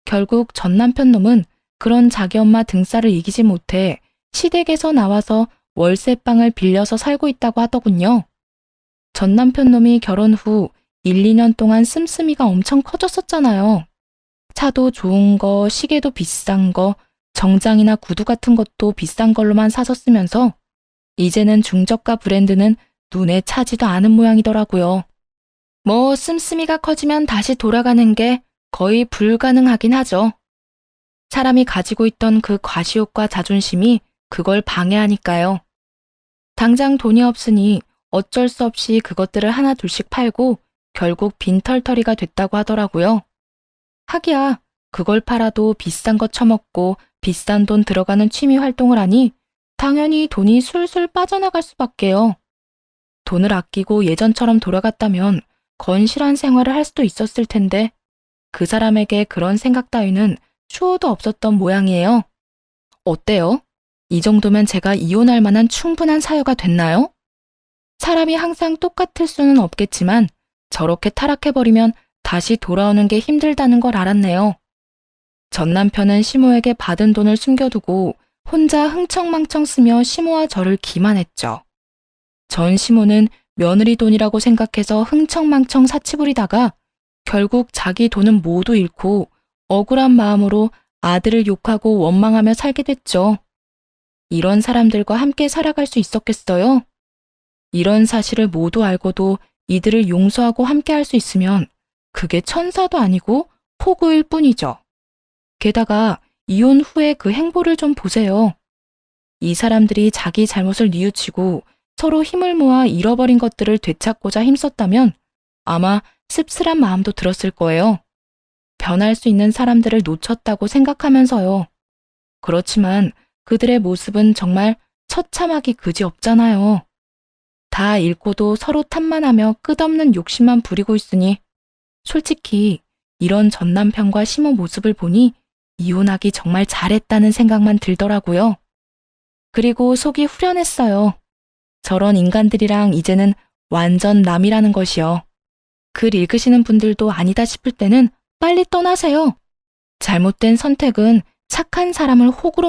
결국 전 남편 놈은 그런 자기 엄마 등살을 이기지 못해 시댁에서 나와서 월세방을 빌려서 살고 있다고 하더군요. 전 남편 놈이 결혼 후 1, 2년 동안 씀씀이가 엄청 커졌었잖아요. 차도 좋은 거, 시계도 비싼 거, 정장이나 구두 같은 것도 비싼 걸로만 사서 쓰면서 이제는 중저가 브랜드는 눈에 차지도 않은 모양이더라고요. 뭐 씀씀이가 커지면 다시 돌아가는 게 거의 불가능하긴 하죠. 사람이 가지고 있던 그 과시욕과 자존심이 그걸 방해하니까요. 당장 돈이 없으니 어쩔 수 없이 그것들을 하나 둘씩 팔고 결국 빈털터리가 됐다고 하더라고요. 하기야 그걸 팔아도 비싼 거 처먹고 비싼 돈 들어가는 취미 활동을 하니 당연히 돈이 술술 빠져나갈 수밖에요. 돈을 아끼고 예전처럼 돌아갔다면 건실한 생활을 할 수도 있었을 텐데 그 사람에게 그런 생각 따위는 추호도 없었던 모양이에요. 어때요? 이 정도면 제가 이혼할 만한 충분한 사유가 됐나요? 사람이 항상 똑같을 수는 없겠지만 저렇게 타락해버리면 다시 돌아오는 게 힘들다는 걸 알았네요. 전 남편은 시모에게 받은 돈을 숨겨두고 혼자 흥청망청 쓰며 시모와 저를 기만했죠. 전 시모는 며느리 돈이라고 생각해서 흥청망청 사치 부리다가 결국 자기 돈은 모두 잃고 억울한 마음으로 아들을 욕하고 원망하며 살게 됐죠. 이런 사람들과 함께 살아갈 수 있었겠어요? 이런 사실을 모두 알고도 이들을 용서하고 함께 할 수 있으면 그게 천사도 아니고 폭우일 뿐이죠. 게다가 이혼 후에 그 행보를 좀 보세요. 이 사람들이 자기 잘못을 뉘우치고 서로 힘을 모아 잃어버린 것들을 되찾고자 힘썼다면 아마 씁쓸한 마음도 들었을 거예요. 변할 수 있는 사람들을 놓쳤다고 생각하면서요. 그렇지만 그들의 모습은 정말 처참하기 그지없잖아요. 다 잃고도 서로 탓만하며 끝없는 욕심만 부리고 있으니 솔직히 이런 전 남편과 시모 모습을 보니 이혼하기 정말 잘했다는 생각만 들더라고요. 그리고 속이 후련했어요. 저런 인간들이랑 이제는 완전 남이라는 것이요. 글 읽으시는 분들도 아니다 싶을 때는 빨리 떠나세요. 잘못된 선택은 착한 사람을 호구로